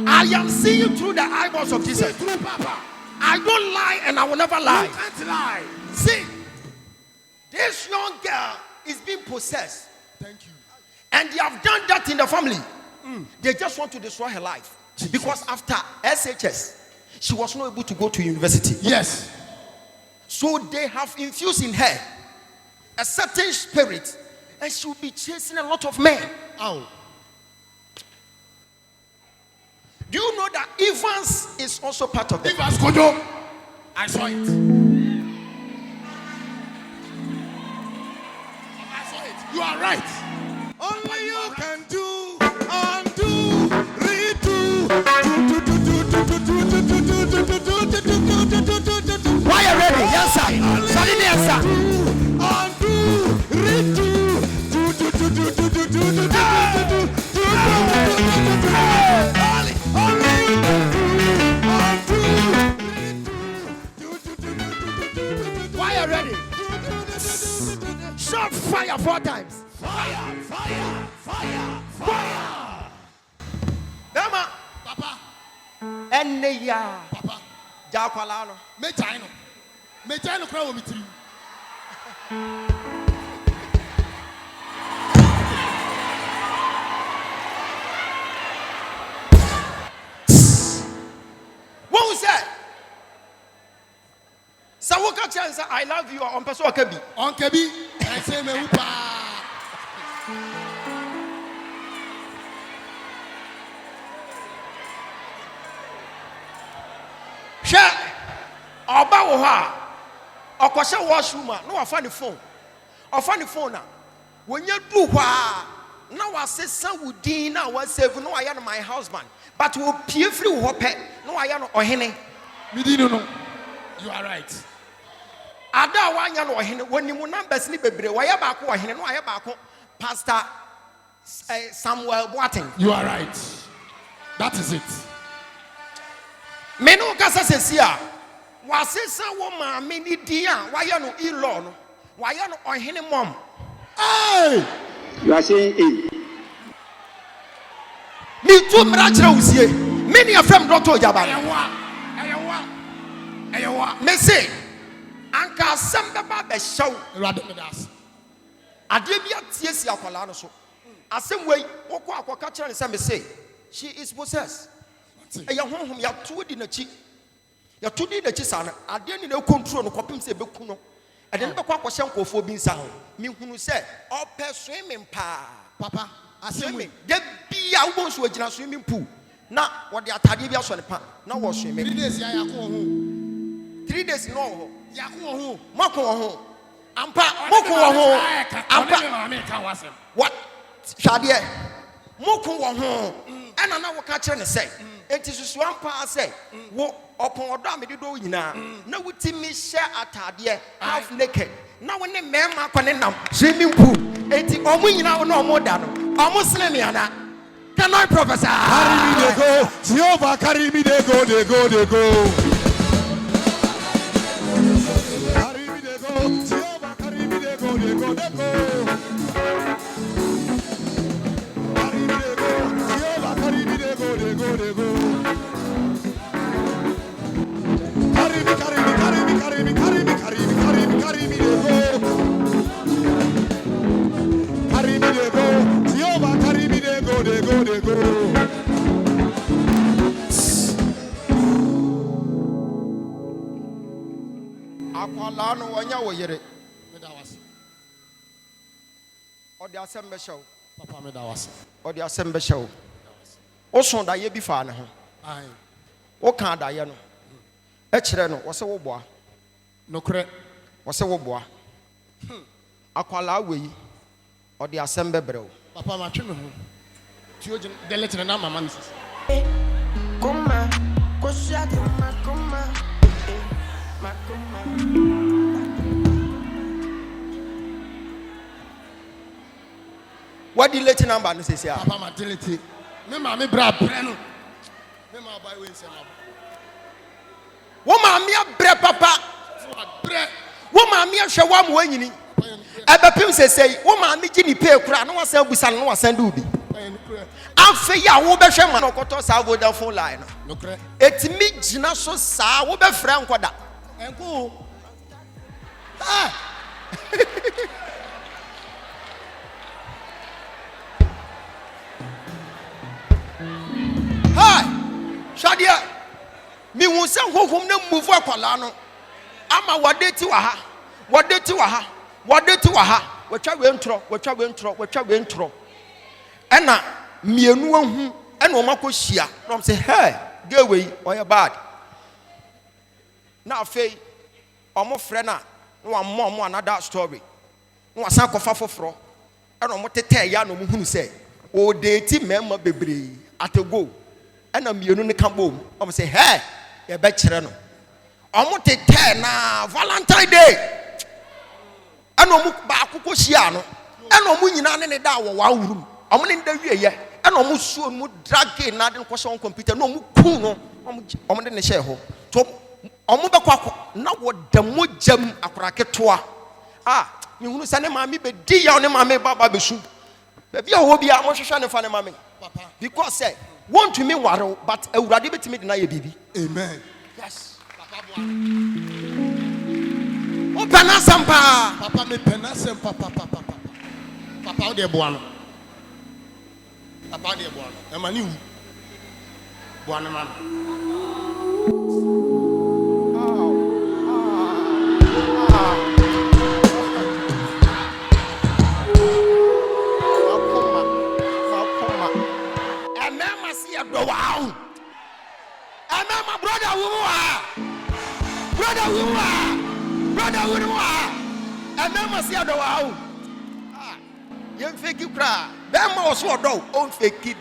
I am seeing through the eyeballs of Jesus. I don't lie and I will never lie. You can't lie. See, this young girl is being possessed.
Thank you.
And they have done that in the family. They just want to destroy her life. Because after SHS, she was not able to go to university.
Yes.
So they have infused in her a certain spirit. And she will be chasing a lot of men.
Oh.
Do you know that Evans is also part of them?
Evans Kojo. I saw it. I saw it. You are right.
only you can do, undo, redo.
Why are you ready? Yes, sir. Solid answer.
Undo, redo.
Why are you ready? Shot fire 4 times.
Fire, fire, fire, fire.
Dama.
Papa.
Enya.
Papa.
Jakwalano.
Mechano. Mechano kwa womitri.
What was that? Sawoka chance I love you on person Kebi.
On Kebi. I say me upa.
Share. Oba wo ha. Okoshe washroom no wa find the phone. O find the phone na. When you do hwa na wa say Saudi na wa save no I am my husband. But we pie free wo pe no I am ohene.
Midino no. You are right.
Ada wa anya no ohene wonimu numbers ni bebre wa ya ba ko ohene no ya ba ko Pastor Samuel Boateng.
You are right. That is it.
Me no kasa sesia wasesa wo ma me ni dia wa ya no ilo no wa ya no ohene mom.
Hey!
You are saying A.
Me too mra kire usie. Many of them don't told you about it. Me say anka asem beba be hyew
Radomedas.
ade bia tie si akwala no so asem wei wokọ akwaka kire ne say me say she is possessed. Eya honhom ya to di na chi ya to di na chi sa na ade ni na control no kopim se beku no ade ne bekọ akwahye nkofo bi nsa me hunu say ope swimming pa
Papa, asem we.
de bia wo nso agina swimming pool na wo de atade bia so ne pa na wo swimming
3 days ya yakọ ho.
3 days no ho
Yakọ ho.
mako ho ampa moko ho ampa what shade moko ho ena na wo ka kire ne say enti susu ampa say wo upon Odam did do yina. No with me share atade half naked. Now when the man makonenam swimming pool. Eti omu yina no more than almost lemiana. Can I prophesy?
Carry me they go. Jehovah carry me they go, they go, they go. Carry me they go. Jehovah carry me they go, they go, they go. Carry me they go. Jehovah carry me they go, they go, they go. Carry me, carry me, carry me, carry me, carry me, carry me, carry me, carry me they go. Carry me they go. Jehovah carry me they go, they go, they go.
Akwala no wanya wo yere.
Me da was.
Odi asem be show.
Papa me da was.
Odi asem be show. O son da ye bi fa ne ho.
Aye.
O kan da ye no. E kire no wo se wo boa.
No kre.
Wo se wo boa. Akwala we yi. Odi asem be brɛ.
Papa ma twe me ho. Ti o je delete na mama nsis.
Kuma, koshati makuma, makuma.
What the late number no say say?
Papa ma delete. Me ma me bra bre no. Me ma buy we say ma.
Wo ma me abrɛ papa.
Bre.
Wo ma me ahwɛ wa mo anyini. Ebepim say wo ma me gi ni pay kura no wasan busa no wasan do bi. Afa ya wo be hwɛ ma no koto sa Vodafone line
No kre.
etimi gina so sa wo be frɛ nkoda
Enko.
hi shadia mi hu se hohom na mmuvu akwala no ama wadeti wa ha wadeti wa ha wadeti wa ha watwa we ntro watwa we ntro watwa we ntro ɛna mienu ahu ɛna o makohia na o say hey dey we oya bad na afei omo frɛ na wa mo another story na wasan kofa foforo ɛna omo tete ya na omo hunu say o date mema bebre atego ɛna mienu ne ka bom omo say hey ye be kire no omo tete na Valentine Day ɛna omo ba akoko hia no ɛna omo nyina ne da wo wa wurum omo ne da wie ye ɛna omo suo mu drag na de kwose on computer na omo ku no omo de ne hye ho to omo be kwako na wo da mojam akora ketoa me hunu sa ne maami be di ya ne maami baba be su be bia wo bia mo hwehwe ne fa ne maami
Papa.
because say want to me waro but awurade betimi de na ye bibi
Amen.
Yes. Papa boy.
o pana sampa
Papa me penasem papa. Papa o de boa no. Papa de boa no. E ma ni wu. Boa no ma.
Brother, and then must see a wow. You fake it, cry. Then most what do on fake it.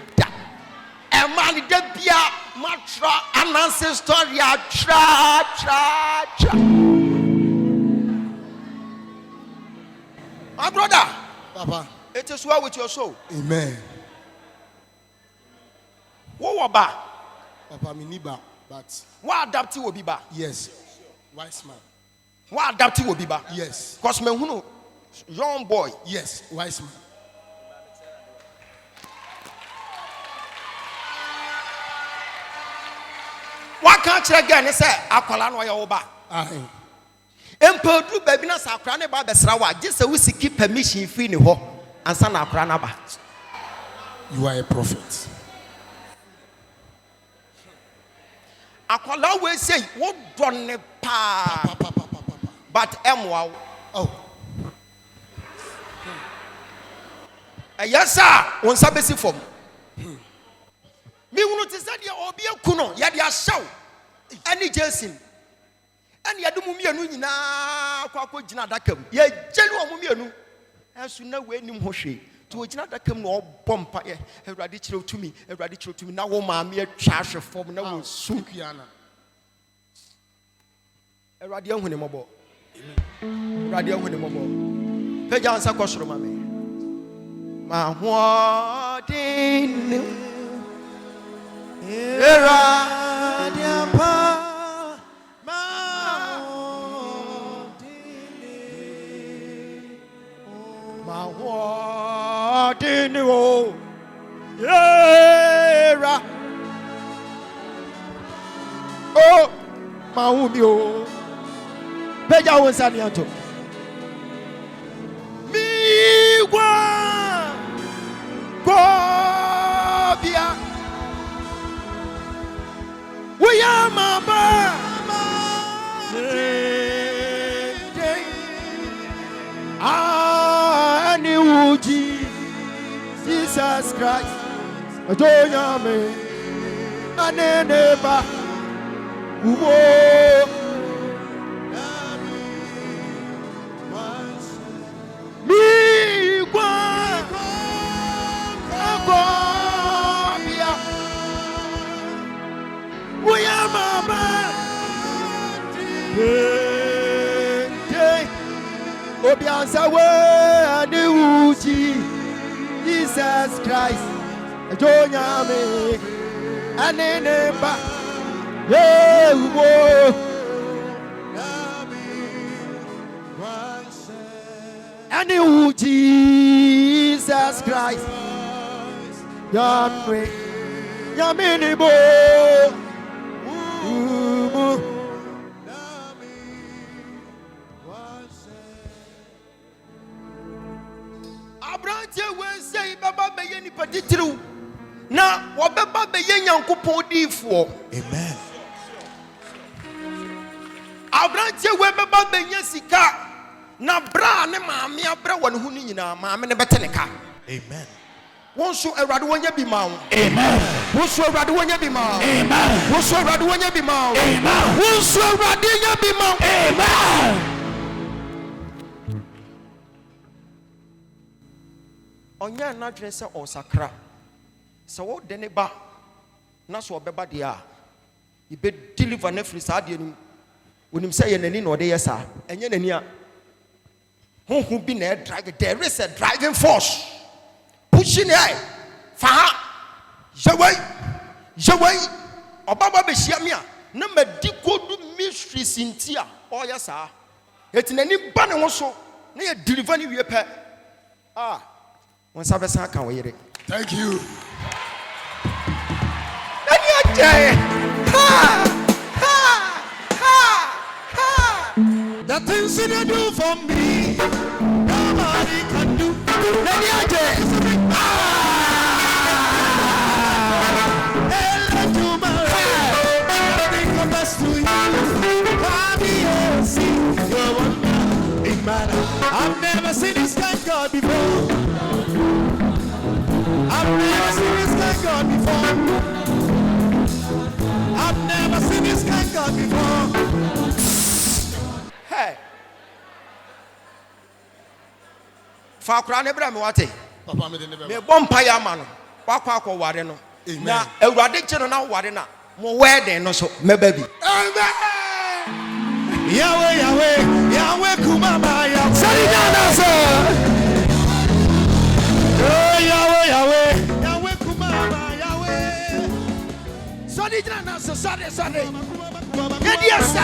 And man, the Pia, Matra, and ancestor, ya tra. My brother,
Papa.
it is well with your soul.
Amen.
What about?
Papa me niba, but
What adaptive will be back?
yes. Wise man.
What adaptive will be back?
Yes.
Because me who young boy.
Yes. Wise man.
What can't you again? Say, Akwala no ya oba.
Aye.
Empodu baby na sakra ne ba besrawa. Just say we seek permission free ni ho. Ansa na akra na ba.
You are a prophet.
Akwala we say wo done pa.
Papa.
But emwa.
Oh.
Yes sir, on sabesi form. Me wunu te say dia obi aku no, ya dia hyew. Ani Jason. Ani ya dumu mienu nyina kwa gina dakam. Ya jeli o mu mienu. Asu na we nim ho hwe. To gina dakam no obompa ye. Ewrade kire otumi na wo ma me atwa hwe form na wo su.
Kiana.
Awurade ahu ne mmɔbɔ. Awurade ahu ne mmɔbɔ. Pagya nsa kɔ soro ma me. Mahoɔden Awurade ampa. Mahoɔden o. Era. Oh, Mahumi o. Pagya wo nsa ne anto. Migwa Kobia We are Mama Ani Uji Jesus Christ Adonyame Aneneba Uwo Obiansa we ani uji Jesus Christ Adonyame Aneneba Uwo Ani uji Jesus Christ Yamwe Yaminibo Abrante we say baba be ye nipa titiriw na wo beba be ye Nyankopɔn diifo.
Amen.
Abrante we beba be ye sika na bra ne maame abra wɔ ne ho ni nyina maame ne bete ne ka.
Amen.
Wonso Awurade wonya bi ma wo.
Amen.
Wonso Awurade wonya bi ma wo.
Amen.
Wonso Awurade wonya bi ma wo.
Amen.
Wonso Awurade nya bi ma wo.
Amen.
Onya na dwen se osakra. Se wo de ne ba na so obeba de a ibe deliver na free saa de nim. Onim se ye nani na ode ye saa. Enye nani a honhom bi na drive. There is a driving force pushing it. Fa Jawai obaba be hia me a na madi kodu mystery sintia o ye saa. Etinani ba ne ho so na ye deliver ni wie pe. Thank
you.
The things that you do for me, nobody can do. I've never seen this kind of God before. I've never seen this kind of God before. I've never seen this kind of God before.
Hey. Fakura ne bra me wate.
Papa me de ne be.
Me bompa ya ma no. Wakwa akọ ware no. Na Awurade che no na ware na. Mo wedding no so meba bi.
Amen.
Yahweh, Yahweh, Yahweh, Kumama, Yahweh.
Sari na sir.
Oh, Yahweh, Yahweh, Yahweh, Kumama, Yahweh.
Sari na sir, Sunday. Yediasa.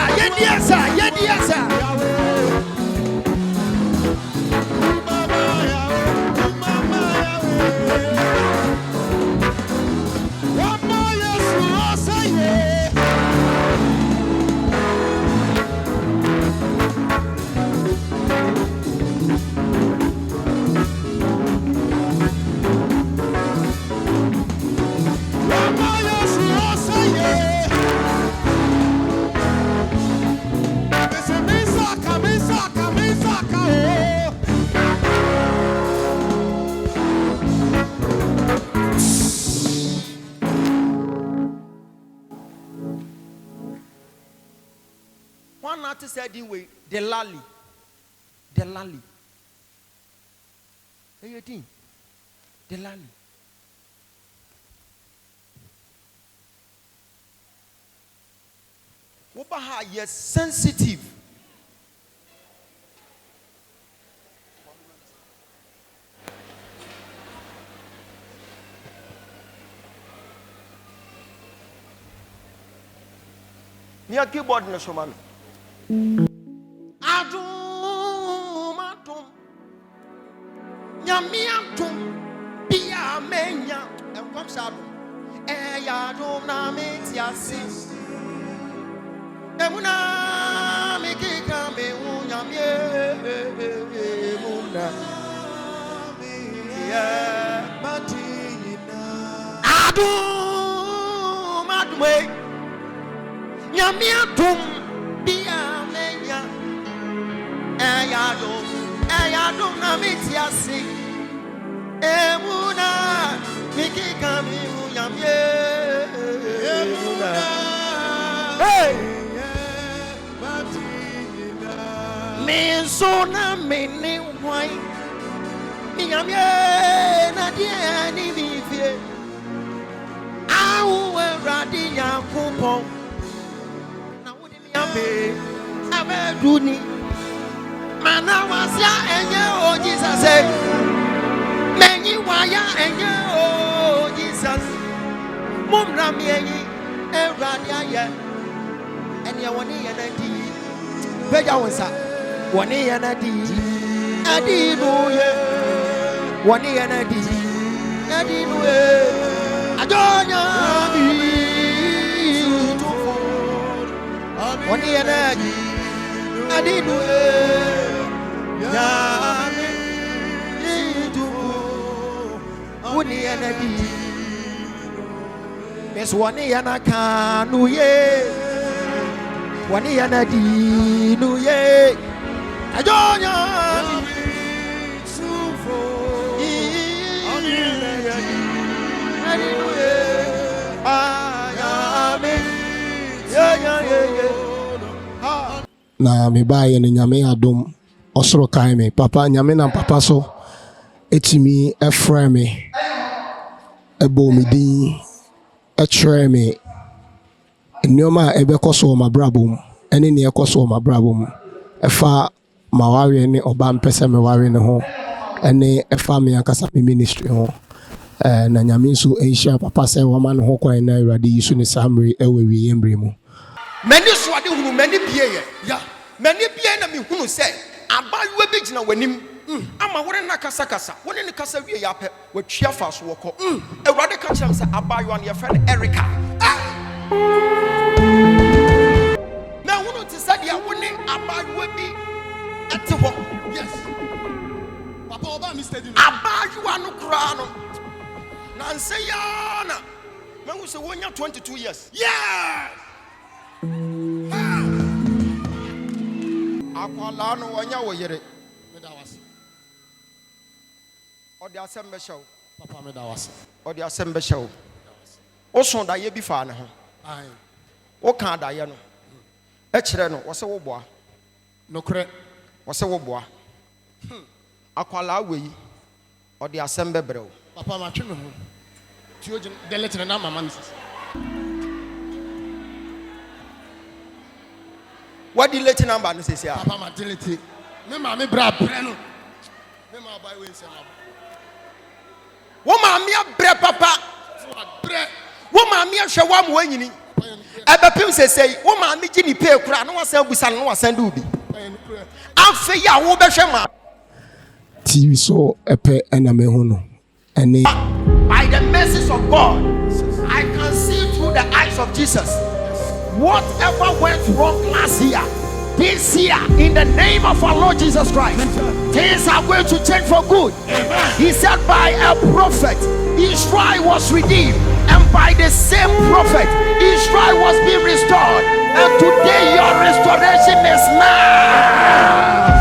One artist said anyway, the lally. Hey, you think? The lally. Wobaha yes sensitive. Near keyboard no show Adum Nyamiatum Pia Menya and come Sadu Eyadum Namitiasis Emuna Mikika me Unyamie Muna Adum Adwe Nyamiatum Pia Menya Eyadum Namitiasi Emuna Mikika me Unyamie Muna Hey Me so na me ni why Minyamye na die ni mi fie Awu Awurade Yakobon na wodi mi abe abeduni Mana wasia enye o Jesus Menyi waya enye o Jesus Mumra mi enyi Awurade aye Enya woni ye na di Beja wonsa Wani yanadi adi nuye Wani yanadi adi nuye Adonya mi Wani yanadi adi nuye Yami Wani yanadi Mes wani yanaka nuye Wani yanadi nuye Adonya Sufo
Na me baye no nyame adom osoro kai me papa nyame na papa so etimi efra me ebo me din etre me nneoma ebekoso ma brabom ene ne ekoso ma brabom efa mawari ne oba mpese me wari ne ho ene efa me akasa me ministry ho na nyame nso ehia papa se wo ma ne ho kwan na Awurade yisu ne samre ewe wi yembre mu
mani so ade hunu mani bie ye ya mani bie na me hunu se abayo be gina wanim ama wore na kasa kasa wone ne kasa wie ya pɛ watwia fa so wokɔ Awurade ka kyerɛ se abayo ne ye friend Erica na hunu ti sɛ dia wone abayo bi ete hɔ
yes papa oba mi steady
abayo no kura no na nse ya na mangu se wonya 22 years yes akwala no wonya wo yere
me da wase
odi asem be hyew
papa me da wase
odi asem be hyew o son da ye bi fa ne ho
ai
o kan da ye no e kire no wo se wo boa
no kre
wo se wo boa akwala weyi odi asem be brew
papa ma twe me ho ti o delete na mama mi
what the late number no say
papa ma delete me ma me bra bre no me ma buy we say ma
wo ma me abre papa
bre
wo ma me ahwe wa mo anyini ebepim sesei wo ma me gini pay kura no wasan busa no wasan do bi afi ya wo behwe ma
TV so epe ena me hu no ene
by the mercies of God I can see through the eyes of Jesus whatever went wrong last year this year in the name of our Lord Jesus Christ things are going to change for good. Amen. He said by a prophet Israel was redeemed and by the same prophet Israel was being restored and today your restoration is now.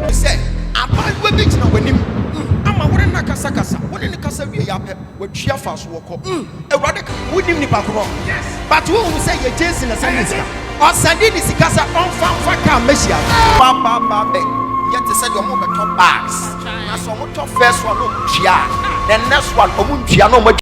He said about we be na wanim ama wore na kasa kasa wone ne kasa wie ya pɛ watwia fa so wokɔ Awurade wonim ni pakoro yes but wo hu say ye Jesus na sɛ nisika ɔsande ni sika sa ɔmfa mfa ka mehia ba be Yet they said your mom top bags. Now so much first one no chia. The next one